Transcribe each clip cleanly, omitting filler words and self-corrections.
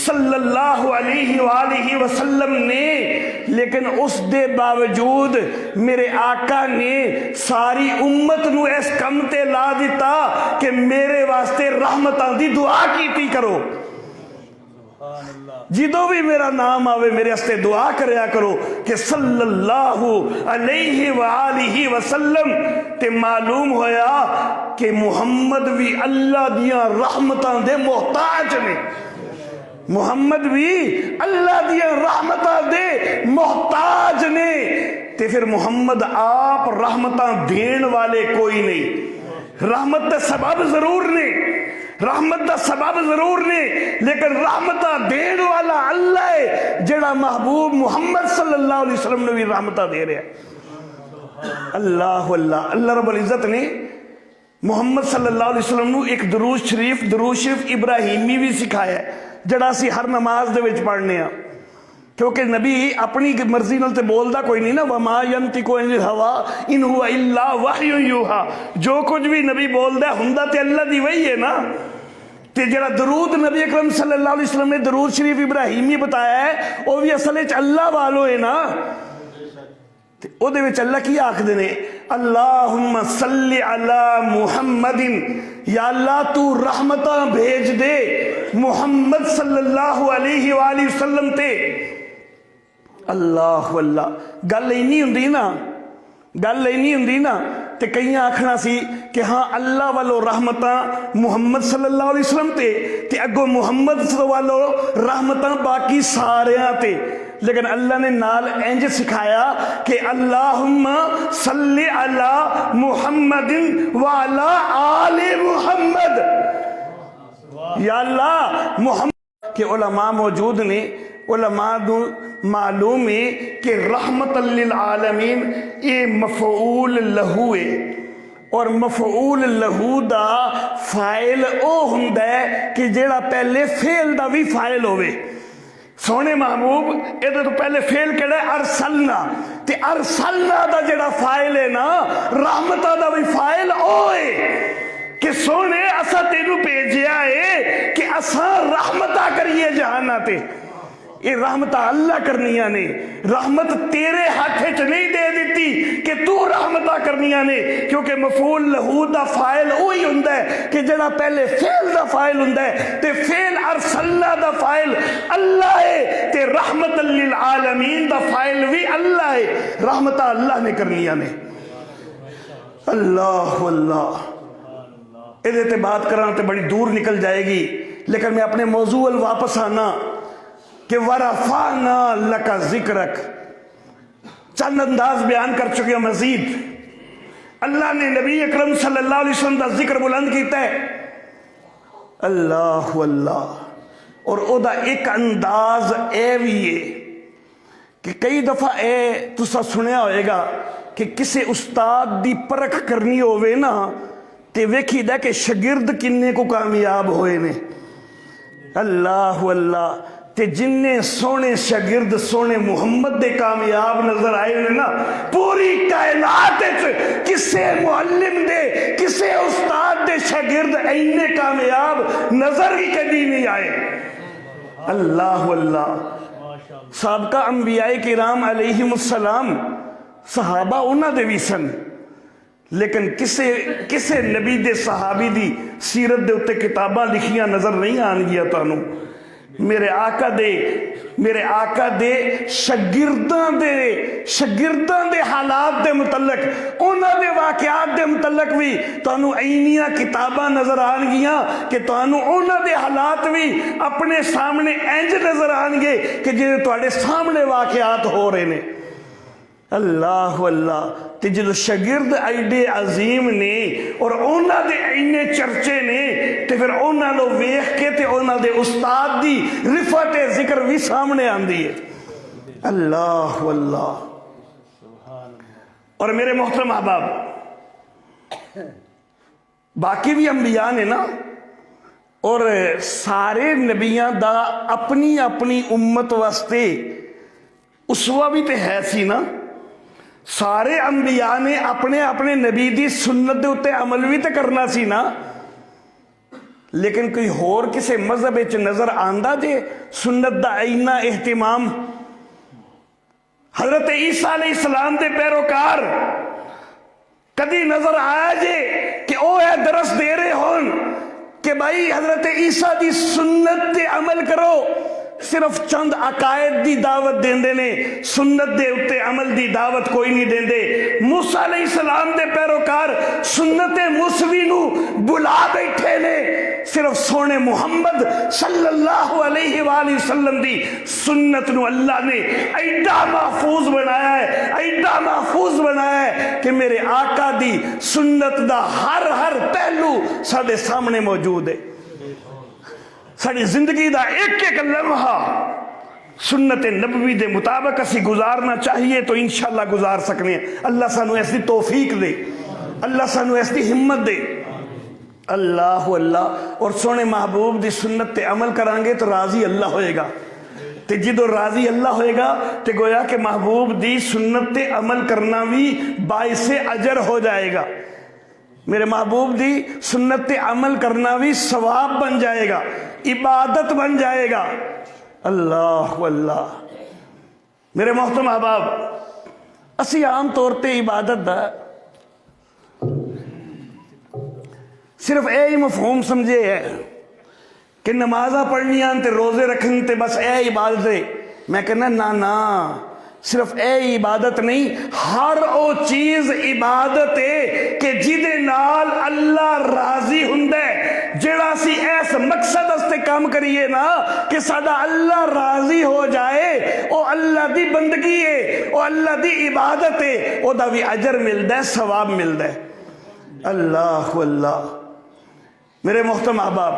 صلی اللہ علیہ وآلہ وسلم نے، لیکن اس دے باوجود میرے آقا نے ساری امت نو اس کم تے لا دیتا کہ میرے واسطے رحمتاں دی دعا کیتی کرو، جدو بھی میرا نام آوے میرے استے دعا کریا کرو کہ صلی اللہ علیہ وآلہ وسلم۔ تے معلوم ہویا کہ محمد بھی اللہ دیاں رحمتاں دے محتاج نے، محمد بھی اللہ دیاں رحمتاں دے محتاج نے۔ تے پھر محمد آپ رحمتاں دین والے کوئی نہیں، رحمت دا سبب ضرور نے، رحمت دا سبب ضرور نے، لیکن رحمتہ دین والا اللہ ہے جڑا محبوب محمد صلی اللہ علیہ وسلم نے بھی رحمتہ دے رہے ہیں۔ اللہ اللہ اللہ رب العزت نے محمد صلی اللہ علیہ وسلم نے ایک درود شریف ابراہیمی بھی سکھایا ہے جڑا سی ہر نماز دے وچ پڑھنے ہیں، کیونکہ نبی اپنی مرضی نال تے بولدا کوئی نہیں نا، وما ینطق عن الہوی ان هو الا وحی یوحی، جو کچھ بھی نبی بولدا ہوندا تے اللہ دی وحی ہے نا۔ تے جڑا درود نبی اکرم صلی اللہ علیہ وسلم نے درود شریف ابراہیمی بتایا ہے وہ بھی اصل وچ اللہ والو ہے نا۔ تے او دے وچ اللہ کی آکھدے نے، اللہم صلی علی محمد، یا اللہ تو رحمتاں بھیج دے محمد صلی اللہ علیہ وآلہ وسلم تے۔ اللہ اللہ گل اینی ہوندی نا، گل اینی ہوندی نا تے کئی آکھنا سی کہ ہاں اللہ والو رحمتاں محمد صلی اللہ علیہ وسلم تے اگو محمد والو رحمتاں باقی ساریاں تے، لیکن اللہ نے نال انج سکھایا کہ اللہم صلی علی محمد وعلی آل محمد، یا اللہ محمد کے علماء موجود نے، علماء معلوم ہے کہ رحمت للعالمین یہ مفعول لہو ہے، اور مفعول لہو دا فائل او ہوندا ہے کہ جیڑا پہلے فعل دا بھی فائل ہوئے۔ سونے محبوب ادھر تو پہلے فعل کہڑا ہے ارسلنا، تے ارسلنا دا جیڑا فائل ہے نا رحمتہ دا بھی فائل ہوئے کہ سونے اسا تینو بھیجیا ہے کہ اسا رحمتہ کریے جہانا تے۔ یہ رحمتہ اللہ کرنیاں نے، رحمت تیرے ہاتھ چ نہیں دے دیتی کہ تو رحمتہ کرنیاں نے، کیونکہ مفعول لہو دا فائل وہی ہوندا ہے کہ جڑا پہلے فعل دا فائل ہوندا ہے، تے فعل ارسلنا دا فائل اللہ ہے، تے رحمت للعالمین دا فائل بھی اللہ ہے، رحمتہ اللہ نے کرنیاں نے۔ اللہ اللہ ادھے تے بات کرنا تے بڑی دور نکل جائے گی، لیکن میں اپنے موضوع واپس آنا کہ وَرَفَعْنَا لَكَ ذِكْرَكَ چند انداز بیان کر چکے ہیں۔ مزید اللہ نے نبی اکرم صلی اللہ علیہ وسلم دا ذکر بلند کیتا ہے، اللہ اللہ، اور او دا ایک انداز اے بھی ہے کہ کئی دفعہ اے تسا سنیا ہوئے گا کہ کسی استاد دی پرکھ کرنی ہوئے نا تے ویکھی دا کہ شگرد کنے کو کامیاب ہوئے نے۔ اللہ اللہ تے جننے سونے شاگرد سونے محمد دے کامیاب نظر آئے نا، پوری کائنات کسے معلم دے کسے استاد دے شاگرد اینے کامیاب نظر ہی کبھی نہیں آئے۔ اللہ اللہ سابقہ انبیاء کرام علیہم السلام صحابہ انہاں دے بھی سن، لیکن کسے نبی دے صحابی دی سیرت دے اتے کتاباں لکھیاں نظر نہیں آن گیا تانوں۔ میرے آقا دے شاگرداں دے حالات دے متعلق، انہاں دے واقعات دے متعلق بھی تانوں اینیاں کتاباں نظر آن گیاں کہ تانوں انہاں دے حالات بھی اپنے سامنے انج نظر آن گے کہ جنہیں تواڈے سامنے واقعات ہو رہے نے۔ اللہ اللہ تے جدو شاگرد ایڈے عظیم نے اور اونا دے اینے چرچے نے تے پھر اونا لو ویخ کے تے اونا دے استاد دی رفعت ذکر بھی سامنے آن دیئے۔ اللہ اللہ اور میرے محترم احباب، باقی بھی انبیاء نے نا، اور سارے نبیاں دا اپنی اپنی امت واسطے اسوہ بھی تے ہے سی نا۔ سارے انبیاء نے اپنے اپنے نبی دی سنت دے اتے عمل بھی تے کرنا سی نا۔ لیکن کوئی ہور کسے مذہب وچ نظر آندا جے سنت دا اینہ اہتمام؟ حضرت عیسیٰ علیہ السلام دے پیروکار کدی نظر آیا جے کہ او اے درس دے رہے ہون کہ بھائی حضرت عیسیٰ دی سنت تے عمل کرو؟ صرف چند عقائد دی دعوت دیندے نے، سنت دے اتے عمل دی دعوت کوئی نہیں دیندے۔ موسیٰ علیہ السلام دے پیروکار سنت موسوی نو بلا بیٹھے نے، صرف سونے محمد صلی اللہ علیہ وآلہ وسلم دی سنت نو اللہ نے ایڈا محفوظ بنایا ہے، ایڈا محفوظ بنایا ہے کہ میرے آقا دی سنت دا ہر پہلو ساڈے سامنے موجود ہے۔ ساری زندگی دا ایک ایک لمحہ سنت نبوی دے مطابق اسی گزارنا چاہیے تو انشاءاللہ گزار سکنے ہیں۔ اللہ سانو ایسی توفیق دے، اللہ سانو ایسی ہمت دے۔ اللہ اور سونے محبوب دی سنت تے عمل کرانگے تو راضی اللہ ہوئے گا، تے جدو راضی اللہ ہوئے گا تے گویا کہ محبوب دی سنت تے عمل کرنا بھی باعث اجر ہو جائے گا، میرے محبوب دی سنت تے عمل کرنا بھی ثواب بن جائے گا، عبادت بن جائے گا۔ اللہ میرے محترم احباب، اسی عام طور تے عبادت دا صرف اے ہی مفہوم سمجھے ہے کہ نمازہ پڑھنیاں تے روزے رکھن تے بس اے عبادت ہے۔ میں کہنا نا، صرف اے عبادت نہیں، ہر او چیز عبادت ہے کہ جدے نال اللہ راضی ہندے، جڑا سی ایس مقصد استے کام کریے نا کہ ساڈا اللہ راضی ہو جائے، او اللہ دی بندگی ہے، او اللہ دی عبادت ہے، او دا بھی اجر ملدا ہے، ثواب ملدا ہے۔ اللہ میرے محترم احباب،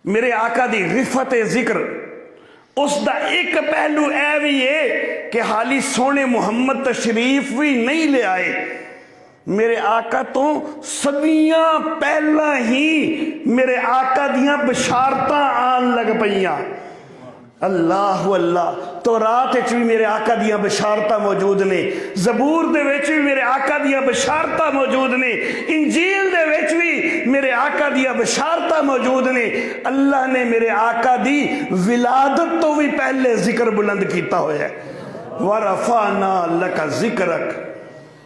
میرے آقا دی رفت ذکر اس دا ایک پہلو اے بھی ہے کہ حالی سونے محمد تشریف بھی نہیں لے آئے، میرے آقا تو صدیاں پہلا ہی میرے آقا دیاں بشارتاں آن لگ پئیاں۔ اللہ تورات وچ بھی میرے آقا دیاں بشارتاں موجود نے، زبور دے وچ بھی میرے آقا دیاں بشارتاں موجود نے، انجیل دے وچ بھی میرے آقا دیاں بشارتاں موجود نے۔ اللہ نے میرے آقا دی ولادت تو بھی پہلے ذکر بلند کیتا ہویا ہے، وَرَفَعْنَا لَكَ ذِكْرَكَ۔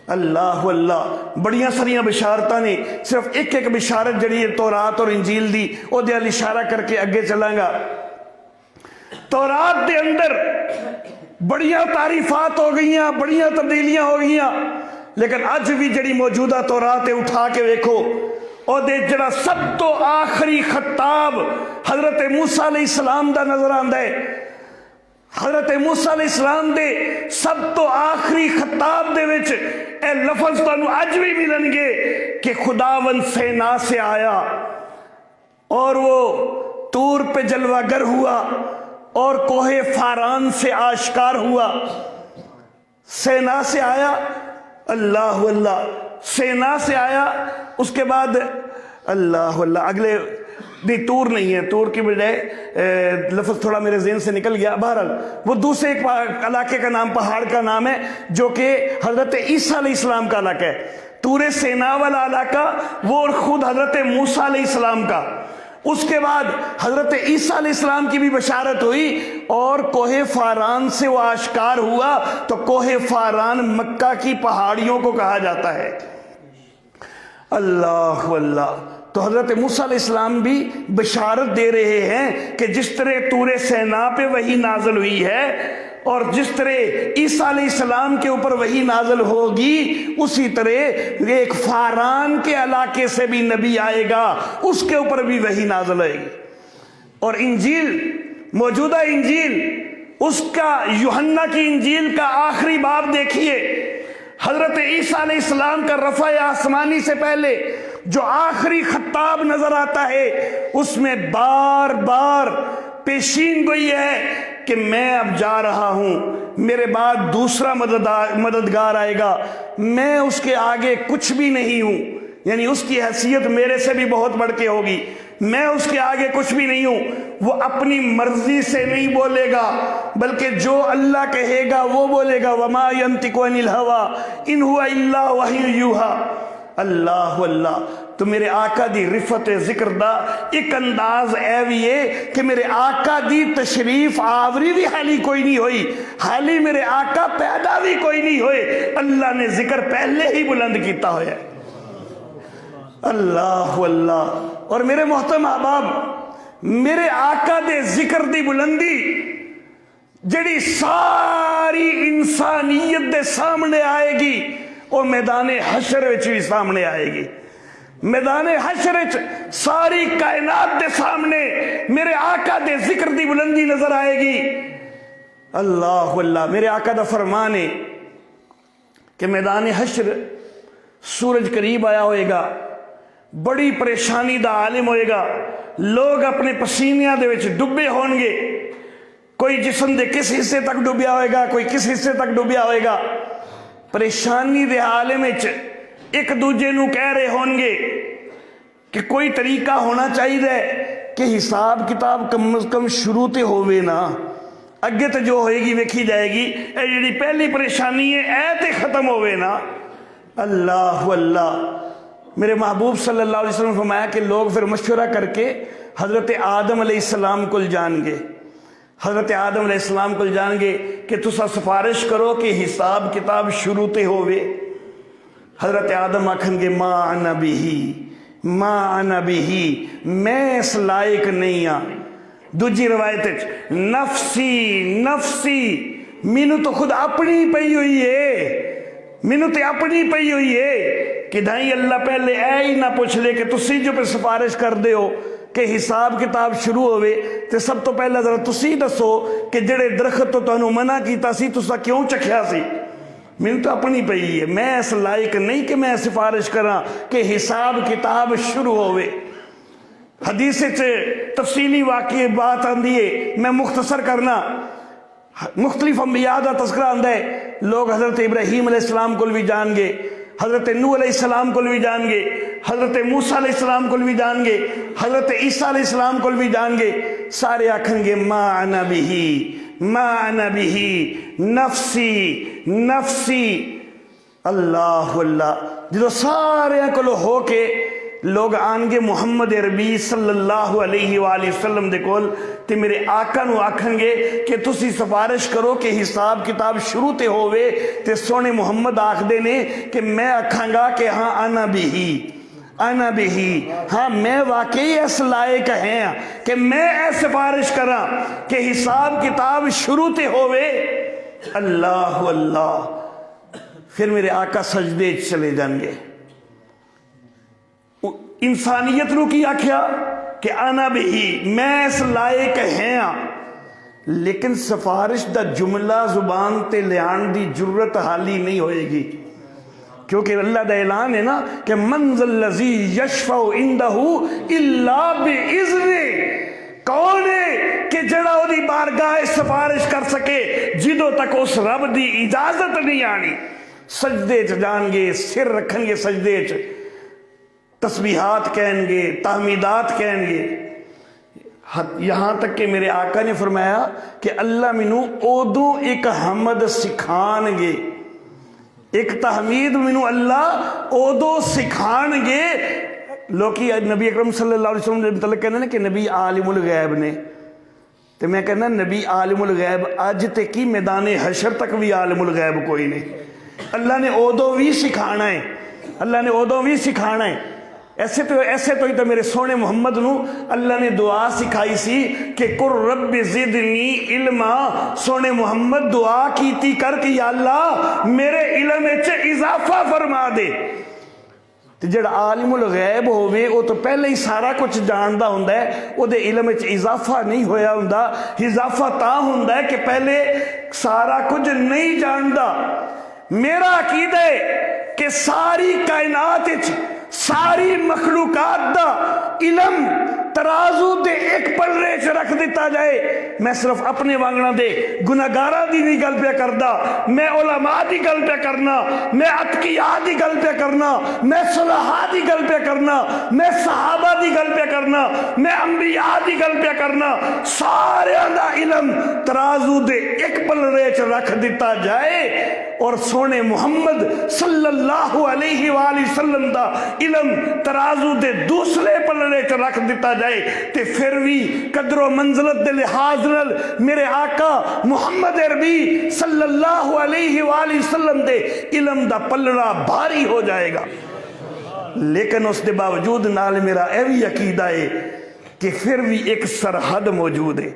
اللہ بڑیاں ساریاں بشارتاں نے، صرف ایک بشارت جڑی ہے تورات اور انجیل دی او دے اشارہ کر کے اگے چلاں گا۔ تورات دے اندر بڑیاں تعریفات ہو گئیاں، بڑیاں تبدیلیاں ہو گئیاں، لیکن اج بھی جڑی موجودہ تورات اٹھا کے دیکھو، او دے جڑا سب تو آخری خطاب حضرت موسیٰ علیہ السلام دا نظر آندا ہے۔ حضرت موسیٰ علیہ السلام دے سب تو آخری خطاب دے وچ اے لفظ تانوں اج بھی ملن گے کہ خداوند سینا سے آیا اور وہ طور پہ جلوہ گر ہوا اور کوہ فاران سے آشکار ہوا۔ سینا سے آیا، اللہ سینا سے آیا، اس کے بعد اللہ اگلے نہیں، طور نہیں ہے، طور کی بجائے لفظ تھوڑا میرے ذہن سے نکل گیا، بہرحال وہ دوسرے ایک علاقے کا نام، پہاڑ کا نام ہے جو کہ حضرت عیسیٰ علیہ السلام کا علاقہ ہے۔ طور سینا والا علاقہ وہ خود حضرت موسیٰ علیہ السلام کا۔ اس کے بعد حضرت عیسیٰ علیہ السلام کی بھی بشارت ہوئی اور کوہ فاران سے وہ آشکار ہوا، تو کوہ فاران مکہ کی پہاڑیوں کو کہا جاتا ہے۔ اللہ تو حضرت موسیٰ علیہ السلام بھی بشارت دے رہے ہیں کہ جس طرح طور سینا پہ وحی نازل ہوئی ہے اور جس طرح عیسیٰ علیہ السلام کے اوپر وحی نازل ہوگی، اسی طرح ایک فاران کے علاقے سے بھی نبی آئے گا، اس کے اوپر بھی وحی نازل ہوئے گی۔ اور انجیل، موجودہ انجیل، اس کا یوحنا کی انجیل کا آخری باب دیکھیے، حضرت عیسیٰ علیہ السلام کا رفع آسمانی سے پہلے جو آخری خطاب نظر آتا ہے، اس میں بار بار پیشین گوئی ہے کہ میں اب جا رہا ہوں، میرے بعد دوسرا مددگار آئے گا، میں اس کے آگے کچھ بھی نہیں ہوں، یعنی اس کی حیثیت میرے سے بھی بہت بڑھ کے ہوگی، میں اس کے آگے کچھ بھی نہیں ہوں۔ وہ اپنی مرضی سے نہیں بولے گا بلکہ جو اللہ کہے گا وہ بولے گا، وما ينطق عن الهوى ان هو الا وحی یوحی۔ اللہ تو میرے آقا دی رفت ذکر دا ایک انداز اے بھی ہے کہ میرے آقا دی تشریف آوری بھی حالی کوئی نہیں ہوئی، حالی میرے آقا پیدا بھی کوئی نہیں ہوئے، اللہ نے ذکر پہلے ہی بلند کیتا ہوا ہے۔ اللہ اللہ۔ اور میرے محترم احباب، میرے آقا دے ذکر دی بلندی جڑی ساری انسانیت دے سامنے آئے گی وہ میدان حشر وچ بھی سامنے آئے گی۔ میدان حشر وچ ساری کائنات دے سامنے میرے آقا دے ذکر دی بلندی نظر آئے گی۔ اللہ اللہ۔ میرے آقا دا فرمان ہے کہ میدان حشر سورج قریب آیا ہوئے گا، بڑی پریشانی دا عالم ہوئے گا، لوگ اپنے پسینیاں دے وچ ڈبے ہون گے، کوئی جسم دے کس حصے تک ڈوبیا ہوئے گا، کوئی کس حصے تک ڈوبیا ہوئے گا، پریشانی دے عالم وچ ایک دوجے نو کہہ رہے ہون گے کہ کوئی طریقہ ہونا چاہیے کہ حساب کتاب کم از کم شروع تے ہوئے نا، اگے تے جو ہوئے گی ویکھی جائے گی، اے جڑی پہلی پریشانی ہے اے تے ختم ہوئے نا۔ اللہ اللہ۔ میرے محبوب صلی اللہ علیہ وسلم فرمایا کہ لوگ پھر مشورہ کر کے حضرت آدم علیہ السلام کو جان گے، حضرت آدم علیہ السلام کو جان گے کہ تسا سفارش کرو کہ حساب کتاب شروع تے ہوئے۔ حضرت آدم آکھن گے ما انا بہی، ما انا بہی، میں اس لائق نہیں ہاں۔ دوجی روایت نفسی نفسی، مینو تو خود اپنی پئی ہوئی ہے، مینو تے اپنی پئی ہوئی ہے کہ دھائیں اللہ پہلے اے ہی نہ پوچھ لے کہ تسی جو پہ سفارش کر دے ہو کہ حساب کتاب شروع ہوئے تے سب تو پہلا ذرا تسی دسو کہ جڑے درخت تو تانوں منع کیتا سی تسا کیوں چکھیا سی؟ مینو تو اپنی پئی ہے، میں اس لائق نہیں کہ میں سفارش کراں کہ حساب کتاب شروع ہوئے۔ حدیث سے تفصیلی واقعی بات آندی ہے، میں مختصر کرنا۔ مختلف انبیاء دا تذکرہ آندہ ہے، لوگ حضرت ابراہیم علیہ السلام کو بھی جان گے، حضرت نوح علیہ السلام کو بھی جان گے، حضرت موسیٰ علیہ السلام کو بھی جان گے، حضرت عیسیٰ علیہ السلام کو بھی جان گے، سارے آکھن گے ما انا بہی، ما انا بہی، نفسی نفسی۔ اللہ اللہ۔ جدو سارے کلو ہو کے لوگ آن گے محمد عربی صلی اللہ علیہ وآلہ وسلم دے کول تے میرے آقا نو آکھن گے کہ تسی سفارش کرو کہ حساب کتاب شروع تے ہوئے، تے سونے محمد آکھ دے نے کہ میں آکھاں گا کہ ہاں انا بہی، انا بہی، ہاں میں واقعی اس لائق ہیں کہ میں اے سفارش کراں کہ حساب کتاب شروع تے ہوئے۔ اللہ اللہ۔ پھر میرے آقا سجدے چلے جان گے۔ انسانیت نو کی آکھیا کہ انا بہی، میں اس لائق ہیں، لیکن سفارش دا جملہ زبان تے لیان دی جرت حالی نہیں ہوئے گی، کیونکہ اللہ دا اعلان ہے نا کہ من ذا الذی یشفع عندہ الا باذنہ، کون ہے کہ جڑا او دی بارگاہ سفارش کر سکے جدوں تک اس رب دی اجازت نہیں آنی۔ سجدے چ جان گے، سر رکھن گے سجدے چ، تسبیحات کہیں گے، تحمیدات کہیں گے، یہاں تک کہ میرے آقا نے فرمایا کہ اللہ منو اودو ایک حمد سکھان گے، ایک تحمید منو اللہ اودو سکھان گے۔ لوکی نبی اکرم صلی اللہ علیہ وسلم نے مطلب کہنا ہے کہ نبی عالم الغیب نے، تو میں کہنا نبی عالم الغیب اج تے کی میدان حشر تک بھی عالم الغیب کوئی نہیں۔ اللہ نے اودو بھی سکھانا ہے، اللہ نے اودو بھی سکھانا ہے۔ ایسے تو ہی تو میرے سونے محمد نو اللہ نے دعا سکھائی سی کہ قر رب زدنی علما، سونے محمد دعا کیتی کر کہ یا اللہ میرے علم وچ اضافہ فرما دے۔ جڑا عالم الغیب ہوئے وہ تو پہلے ہی سارا کچھ جاندا ہوندا ہے، وہ دے علم وچ اضافہ نہیں ہویا ہوندا۔ اضافہ تا ہوندا ہے کہ پہلے سارا کچھ نہیں جاندا۔ میرا عقیدہ ہے کہ ساری کائنات وچ ساری مخلوقات دا علم ترازو دے ایک پلڑے چ رکھ دیتا جائے. میں صرف اپنے وانگنا دے گناہگاراں دی نہیں گل پہ کردا, میں علماء دی گل پہ کرنا, میں اتقیاء دی گل پہ کرنا, میں صلحاء دی گل پہ کرنا, میں صحابہ دی گل پہ کرنا, میں انبیاء دی گل پہ کرنا. سارے دا علم ترازو دے ایک پلڑے چ رکھ دیتا جائے اور سونے محمد صلی اللہ علیہ وآلہ وسلم دا علم ترازو دے دوسرے پلڑے چ رکھ دیتا جائے تے پھر بھی قدر و منزلت دے لحاظ نال میرے آقا محمد عربی صلی اللہ علیہ وآلہ وسلم دے علم دا پلڑا بھاری ہو جائے گا. لیکن اس دے باوجود نال میرا اے بھی عقیدہ ہے کہ پھر بھی ایک سرحد موجود ہے,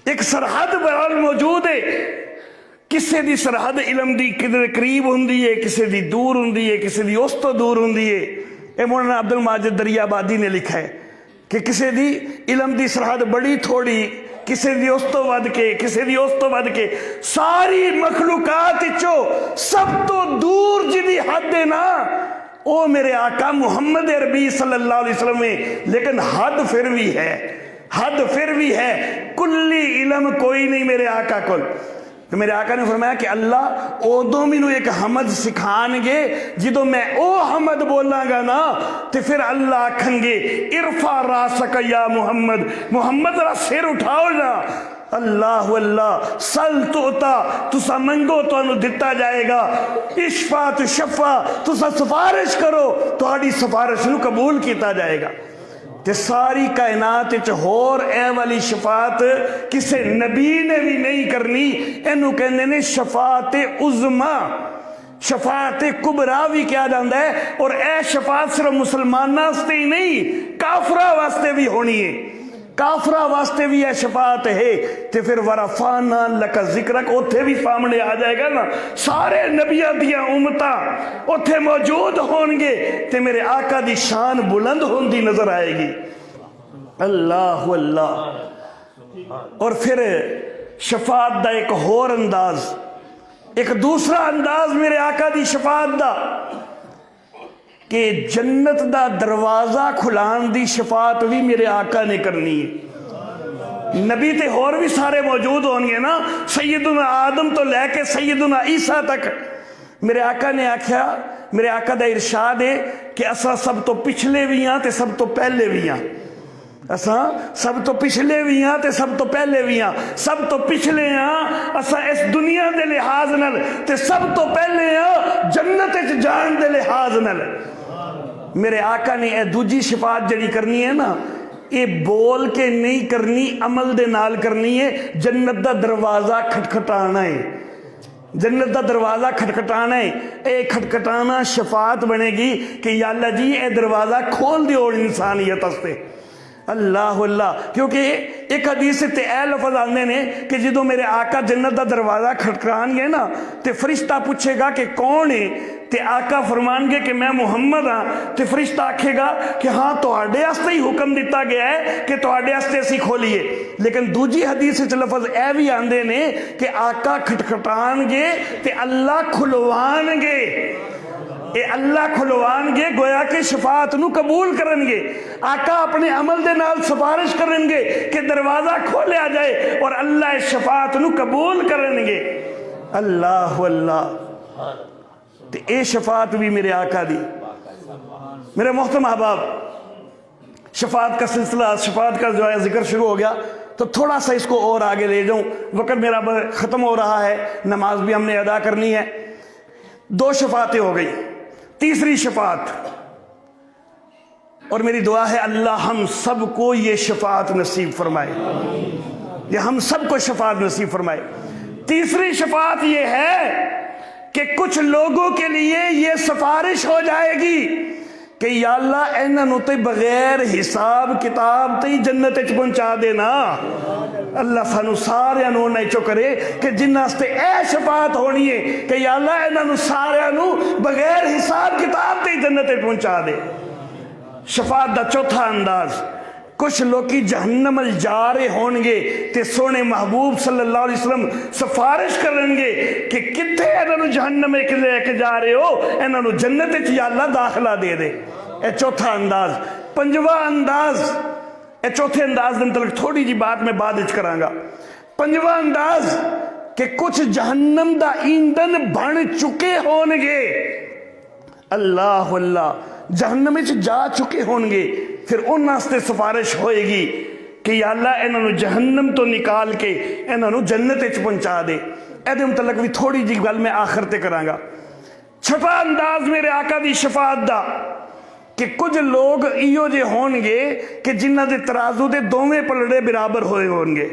ایک سرحد موجود ہے. کسے دی سرحد علم دی کدھر قریب ہوندی ہے, کسے دی دور ہوندی ہے, کسے دی اس تو دور ہوندی ہے. اے مولانا عبد الماجد دریا آبادی نے لکھا ہے کہ کسے دی علم دی سرحد بڑی تھوڑی, کسے دی اس تو ود کے, کسے دی اس تو ود کے. ساری مخلوقات چو سب تو دور جدی حد ہے نا او میرے آقا محمد عربی صلی اللہ علیہ وسلم ہے. لیکن حد پھر بھی ہے, حد پھر بھی ہے. کلی علم کوئی نہیں میرے آقا کو. تو میرے آقا نے فرمایا کہ اللہ اودوں مینوں ایک حمد سکھان گے جدوں میں او حمد بولاں گا نا تے پھر اللہ آکھن گے ارفع راسک یا محمد, محمد را سر اٹھاؤ نا. اللہ اللہ سل توتا, تسا منگو تو انو دتا جائے گا. اشفا تو شفا, تسا سفارش کرو تو آڑی سفارش نو قبول کیتا جائے گا. تے ساری کائنات چ ہور اے والی شفاعت کسے نبی نے بھی نہیں کرنی. اینو کہندے نے شفاعت عظما, شفاعت کبرا بھی کیا جاندا ہے. اور اے شفاعت صرف مسلماناں واسطے ہی نہیں کافراں واسطے بھی ہونی ہے, کافراں واسطے بھی یہ شفاعت ہے. تے پھر ورفعنا لک ذکرک اوتھے بھی سامنے آ جائے گا نا, سارے نبیاں دیاں امتاں اوتھے موجود ہون گے تے میرے آقا دی شان بلند ہوندی نظر آئے گی. اللہ اللہ. اور پھر شفاعت دا ایک اور انداز, ایک دوسرا انداز میرے آقا دی شفاعت دا کہ جنت دا دروازہ کھلان دی شفاعت بھی میرے آقا نے کرنی ہے. نبی تے اور بھی سارے موجود ہوں گے نا, سیدنا آدم تو لے کے سیدنا عیسیٰ تک. میرے آقا نے آکھیا, میرے آقا دا ارشاد ہے کہ اساں سب تو پچھلے بھی ہاں تے سب تو پہلے بھی ہاں. اساں سب تو پچھلے بھی ہاں تے سب تو پہلے بھی ہاں. سب تو پچھلے ہاں اساں اس دنیا دے لحاظ نال تے سب تو پہلے ہاں جنت وچ جان دے لحاظ نال. میرے آقا نے اے دوجی شفاعت جڑی کرنی ہے نا, اے بول کے نہیں کرنی, عمل دے نال کرنی ہے. جنت دا دروازہ کھٹکھٹانا ہے, جنت دا دروازہ کھٹکھٹانا ہے. اے کھٹکھٹانا شفاعت بنے گی کہ یا اللہ جی اے دروازہ کھول دیو انسانیت واسطے. اللہ اللہ. کیونکہ ایک حدیث تے اے لفظ آندے نے کہ جدوں میرے آقا جنت دا دروازہ کھٹکھٹان گے نا تے فرشتہ پوچھے گا کہ کون ہے, تے آقا فرمان گے کہ میں محمد ہاں. تے فرشتہ آکھے گا کہ ہاں تواڈے واسطے ہی حکم دیتا گیا ہے کہ تواڈے واسطے اسی کھولیے. لیکن دوجی حدیث وچ لفظ اے بھی آندے نے کہ آقا کھٹکھٹان گے تے اللہ کھلوان گے. اے اللہ کھلوان گے گویا کہ شفاعت نو قبول کرن گے. آقا اپنے عمل دے نال سفارش کرن گے کہ دروازہ کھولیا جائے اور اللہ اس شفاعت نو قبول کرن گے. اللہ اللہ. تے اے شفاعت بھی میرے آقا دی. میرے محترم احباب, شفاعت کا سلسلہ, شفاعت کا جو ہے ذکر شروع ہو گیا تو تھوڑا سا اس کو اور آگے لے جاؤں. وقت میرا ختم ہو رہا ہے, نماز بھی ہم نے ادا کرنی ہے. 2 شفاعتیں ہو گئی. تیسری شفاعت, اور میری دعا ہے اللہ ہم سب کو یہ شفاعت نصیب فرمائے, یہ ہم سب کو شفاعت نصیب فرمائے. تیسری شفاعت یہ ہے کہ کچھ لوگوں کے لیے یہ سفارش ہو جائے گی کہ یا اللہ انہاں تے بغیر حساب کتاب تے جنت وچ پہنچا دینا. اللہ سانو سارے نو نیچو کرے کہ جنہاں واسطے اے شفاعت ہونی ہے کہ یا اللہ انہاں سارے نو بغیر حساب کتاب تے جنت وچ پہنچا دے. شفاعت دا چوتھا انداز, کچھ لوگی جہنم جا رہے ہون گے تے سونے محبوب صلی اللہ علیہ وسلم سفارش کریں گے کہ کتھے انہوں جہنم ایک لے کے جا رہے ہو, انہوں جنت یا اللہ داخلہ دے دے. اے چوتھا انداز. پنجواں انداز, اے چوتھے انداز دے متعلق تھوڑی جی بات میں بعد وچ کراں گا۔ پنجواں انداز کہ کچھ جہنم دا ایندھن بن چکے ہون گے، اللہ اللہ جہنم وچ جا چکے ہون گے، پھر انہاں واسطے سفارش ہوئے گی کہ یا اللہ انہاں نو جہنم تو نکال کے انہاں نو جنت وچ پہنچا دے۔ اے دے متعلق بھی تھوڑی جی گل میں آخر تے کراں گا۔ چھٹا انداز میرے آقا دی شفاعت دا کہ کچھ لوگ ایو جے ہون گے کہ جنہاں دے ترازو دے دوویں پلڑے برابر ہوئے ہون گے،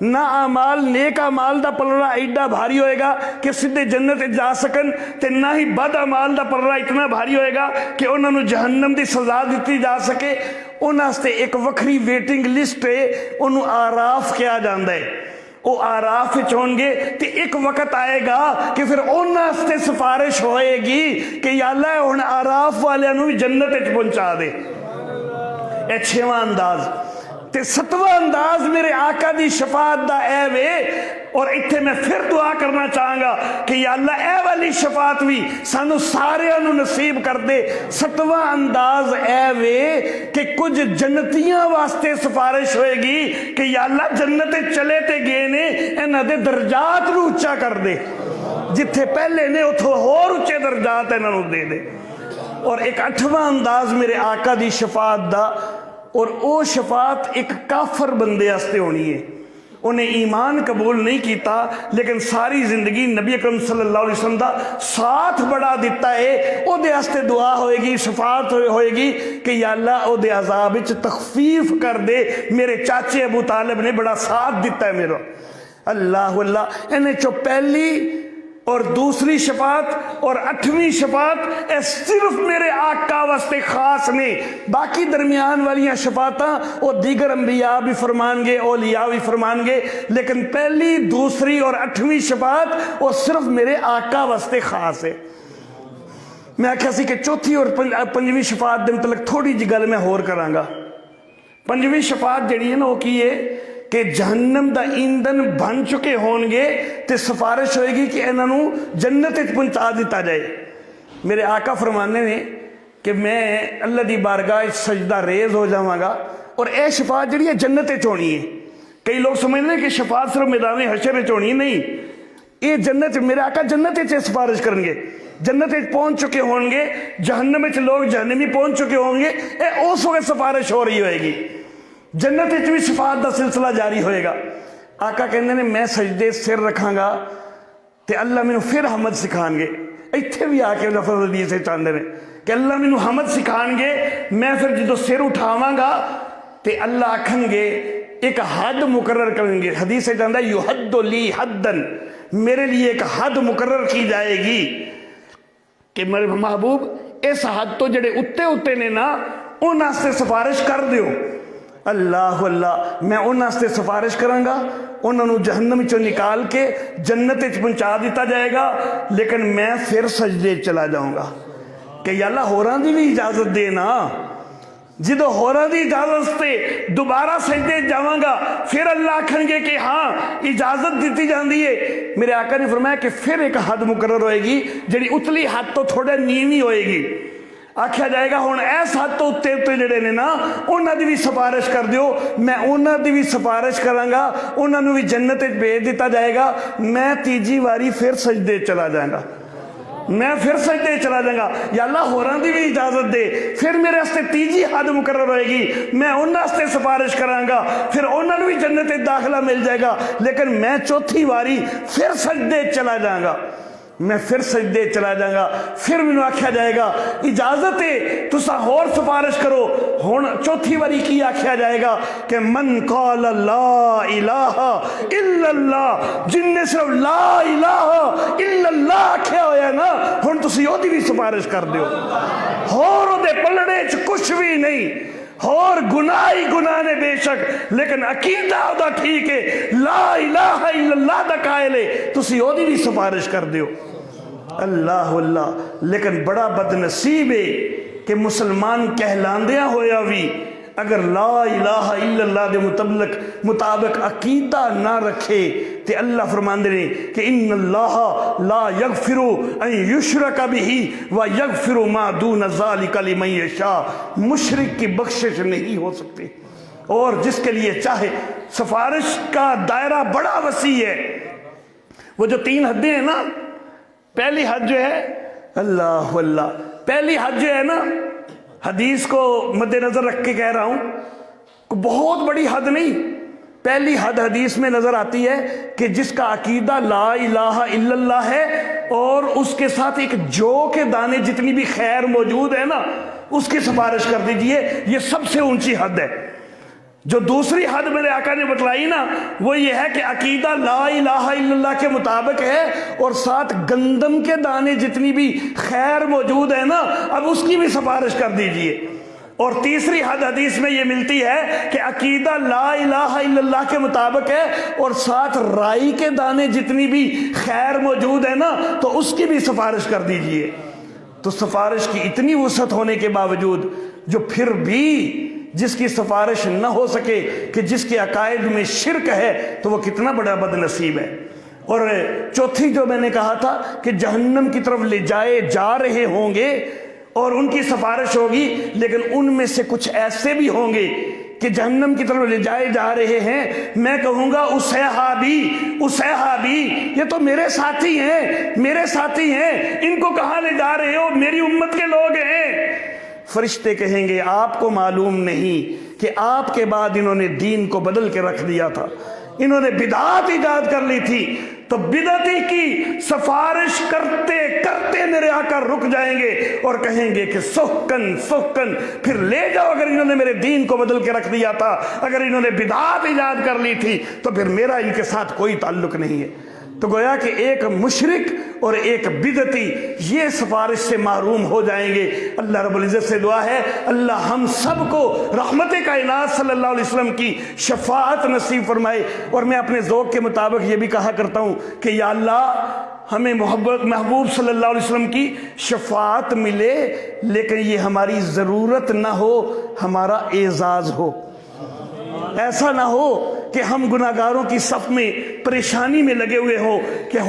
نہ اعمال نیک اعمال دا پلڑا ایڈا بھاری ہوئے گا کہ سدھے جنت جا سکن، تے نہ ہی بد اعمال دا پلڑا اتنا بھاری ہوئے گا کہ انہاں نو جہنم دی سزا دتی جا سکے۔ انہاں واسطے ایک وکھری ویٹنگ لسٹ ہے، انہوں آراف کیا جاندا ہے، وہ آراف وچ ہون گے تے ایک وقت آئے گا کہ پھر انہاں واسطے سفارش ہوئے گی کہ یا اللہ ہن آراف والیاں نو بھی جنت وچ پہنچا دے۔ اے چھواں انداز تے ستواں انداز میرے آقا دی شفاعت دا اے وے، اور اتھے میں پھر دعا کرنا چاہاں گا کہ یا اللہ اے والی شفاعت بھی سانو سارے انو نصیب کر دے۔ ستواں انداز اے وے کہ کچھ جنتیاں واسطے سفارش ہوئے گی کہ یا اللہ جنت چلے تے گئے نے انہاں دے درجات نو اچھا کر دے، جتھے پہلے نے اتھو اور اچھے درجات انہاں نو دے دے۔ اور ایک اٹھواں انداز میرے آقا دی شفاعت دا، اور او شفاعت ایک کافر بندے ہستے ہونی ہے، انہیں ایمان قبول نہیں کیتا لیکن ساری زندگی نبی اکرم صلی اللہ علیہ وسلم دا ساتھ بڑا دیتا ہے، او دے ہستے دعا ہوئے گی، شفاعت ہوئے گی کہ یا اللہ او دے عذاب وچ تخفیف کر دے، میرے چاچے ابو طالب نے بڑا ساتھ دیتا ہے میرا۔ اللہ اللہ انہیں چو پہلی اور دوسری شفاعت اور اٹھویں شفاعت اے صرف میرے آقا واسطے خاص نے، باقی درمیان والیاں شفاعتاں وہ دیگر انبیاء بھی فرمان گے، اولیاء بھی فرمان گے، لیکن پہلی دوسری اور اٹھویں شفاعت وہ صرف میرے آقا واسطے خاص ہے۔ میں آکھا سی کہ چوتھی اور پنجویں شفاعت دے متعلق تھوڑی جی گل میں ہور کراں گا۔ پنجویں شفاعت جڑی ہے نا وہ کی ہے کہ جہنم دا ایندھن بن چکے ہون گے تے سفارش ہوئے گی کہ انہاں نو جنت وچ پہنچا دیتا جائے۔ میرے آقا فرمانے نے کہ میں اللہ دی بارگاہ سجدہ ریز ہو جاواں گا، اور اے شفاعت جڑی ہے جنت وچ ہونی ہے۔ کئی لوگ سمجھتے ہیں کہ شفاعت صرف میدان حشر وچ ہونی، نہیں، یہ جنت، میرے آقا جنت وچ سفارش کرن گے، جنت وچ پہنچ چکے ہون گے، جہنم وچ لوگ جہنمی پہنچ چکے ہون گے، اے اس وقت سفارش ہو رہی ہوئے گی، جنت وچ بھی شفاعت دا سلسلہ جاری ہوئے گا۔ آقا کہندے نے میں سجدے سر رکھاں گا تے اللہ مینوں پھر حمد سکھان گے، ایتھے بھی آ کے لفظ حدیث سے چاندے نے کہ اللہ مینوں حمد سکھان گے، میں پھر جدو سر اٹھاواں گا تے اللہ آکھن گے ایک حد مقرر کریں گے، حدیث سے چاندہ یحد لی حدن، میرے لیے ایک حد مقرر کی جائے گی کہ میرے محبوب اس حد تو جڑے اتے نے نا انہاں سے سفارش کر دیو۔ اللہ اللہ میں انہاں سے سفارش کروں گا، انہوں نے جہنم چوں نکال کے جنت وچ پہنچا دیتا جائے گا، لیکن میں پھر سجدے چلا جاؤں گا کہ یا اللہ ہوراں دی بھی اجازت دینا، جدو ہوراں دی اجازت سے دوبارہ سجدے جاواں گا پھر اللہ آکھن گے کہ ہاں اجازت دیتی جاندی ہے۔ میرے آقا نے فرمایا کہ پھر ایک حد مقرر ہوئے گی جڑی اتلی حد تو تھوڑے نیوی ہوئے گی، آکھیا جائے گا ہن ایس حد تو اتے جڑے نے نا انہاں دی بھی سفارش کر دیو، میں انہاں دی بھی سفارش کراں گا، انہاں نو بھی جنت وچ بھیج دیتا جائے گا، میں تیجی واری پھر سجدے چلا جائیں گا، میں پھر سجدے چلا جائیں گا، یا اللہ ہوراں دی بھی اجازت دے، پھر میرے واسطے تیجی حد مقرر ہوئے گی، میں انہاں واسطے سفارش کراں گا، پھر انہاں نو بھی جنت وچ داخلہ مل جائے گا، لیکن میں چوتھی واری پھر سجدے چلا جائیں گا، میں پھر سجدے چلا جاؤں گا، پھر میں آکھیا جائے گا اجازت ہے تسا اور سفارش کرو۔ ہن چوتھی واری کی آکھیا جائے گا کہ من قال لا الہ الا اللہ، جن نے صرف لا الہ الا اللہ آکھیا ہویا نا ہن تسی او دی بھی سفارش کر دیو، اور او دے پلڑے چ کچھ بھی نہیں، اور گناہ ہی گناہ نے بے شک، لیکن عقیدہ دا ٹھیک ہے، لا الہ الا اللہ دا قائل ہے، تسی او دی بھی سفارش کر دیو۔ اللہ اللہ لیکن بڑا بد نصیب ہے کہ مسلمان کہلاندیاں ہویا بھی اگر لا الہ الا اللہ دے مطابق عقیدہ نہ رکھے تے اللہ فرماندے نے کہ ان اللہ لا یغفر ان یشرک بہ ویغفر ما دون ذلک لمن یشاء، مشرک کی بخشش نہیں ہو سکتی، اور جس کے لیے چاہے. سفارش کا دائرہ بڑا وسیع ہے. وہ جو 3 حدیں ہیں نا، پہلی حد جو ہے اللہ اللہ، پہلی حد جو ہے نا، حدیث کو مد نظر رکھ کے کہہ رہا ہوں، بہت بڑی حد نہیں. پہلی حد حدیث میں نظر آتی ہے کہ جس کا عقیدہ لا الہ الا اللہ ہے اور اس کے ساتھ ایک جو کے دانے جتنی بھی خیر موجود ہے نا، اس کی سفارش کر دیجئے. یہ سب سے اونچی حد ہے. جو دوسری حد میرے آقا نے بتلائی نا، وہ یہ ہے کہ عقیدہ لا الہ الا اللہ کے مطابق ہے اور ساتھ گندم کے دانے جتنی بھی خیر موجود ہے نا، اب اس کی بھی سفارش کر دیجئے. اور تیسری حد حدیث میں یہ ملتی ہے کہ عقیدہ لا الہ الا اللہ کے مطابق ہے اور ساتھ رائی کے دانے جتنی بھی خیر موجود ہے نا، تو اس کی بھی سفارش کر دیجئے. تو سفارش کی اتنی وسعت ہونے کے باوجود جو پھر بھی جس کی سفارش نہ ہو سکے کہ جس کے عقائد میں شرک ہے، تو وہ کتنا بڑا بد نصیب ہے. اور چوتھی جو میں نے کہا تھا کہ جہنم کی طرف لے جائے جا رہے ہوں گے اور ان کی سفارش ہوگی، لیکن ان میں سے کچھ ایسے بھی ہوں گے کہ جہنم کی طرف لے جائے جا رہے ہیں. میں کہوں گا اسحابی، یہ تو میرے ساتھی ہیں، ان کو کہاں لے جا رہے ہو؟ میری امت کے لوگ ہیں. فرشتے کہیں گے آپ کو معلوم نہیں کہ آپ کے بعد انہوں نے دین کو بدل کے رکھ دیا تھا، انہوں نے بدعات ایجاد کر لی تھی. تو بدعتی کی سفارش کرتے کرتے میرے آقا رک جائیں گے اور کہیں گے کہ سحقن، پھر لے جاؤ. اگر انہوں نے میرے دین کو بدل کے رکھ دیا تھا، اگر انہوں نے بدعات ایجاد کر لی تھی، تو پھر میرا ان کے ساتھ کوئی تعلق نہیں ہے. تو گویا کہ ایک مشرک اور ایک بدعتی یہ سفارش سے محروم ہو جائیں گے. اللہ رب العزت سے دعا ہے اللہ ہم سب کو رحمت کائنات صلی اللہ علیہ وسلم کی شفاعت نصیب فرمائے. اور میں اپنے ذوق کے مطابق یہ بھی کہا کرتا ہوں کہ یا اللہ ہمیں محبوب صلی اللہ علیہ وسلم کی شفاعت ملے، لیکن یہ ہماری ضرورت نہ ہو، ہمارا اعزاز ہو. ایسا نہ ہو کہ ہم گناہگاروں کی صف میں پریشانی میں لگے ہوئے ہو کہ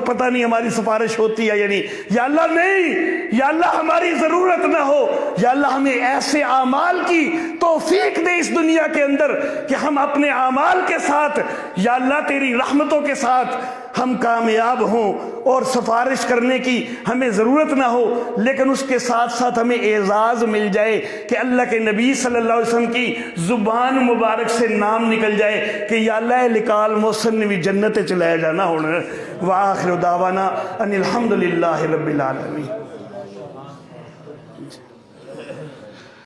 پتہ نہیں ہماری سفارش ہوتی ہے یا نہیں. یا اللہ نہیں، یا اللہ ہماری ضرورت نہ ہو. یا اللہ ہمیں ایسے اعمال کی توفیق دے اس دنیا کے اندر کہ ہم اپنے اعمال کے ساتھ، یا اللہ تیری رحمتوں کے ساتھ ہم کامیاب ہوں اور سفارش کرنے کی ہمیں ضرورت نہ ہو، لیکن اس کے ساتھ ساتھ ہمیں اعزاز مل جائے کہ اللہ کے نبی صلی اللہ علیہ وسلم کی زبان مبارک سے نام نکل جائے کہ یا اللہ لکال محسن نے بھی جنت چلایا جانا ہونا. وآخر دعوانا ان الحمدللہ رب العالمین.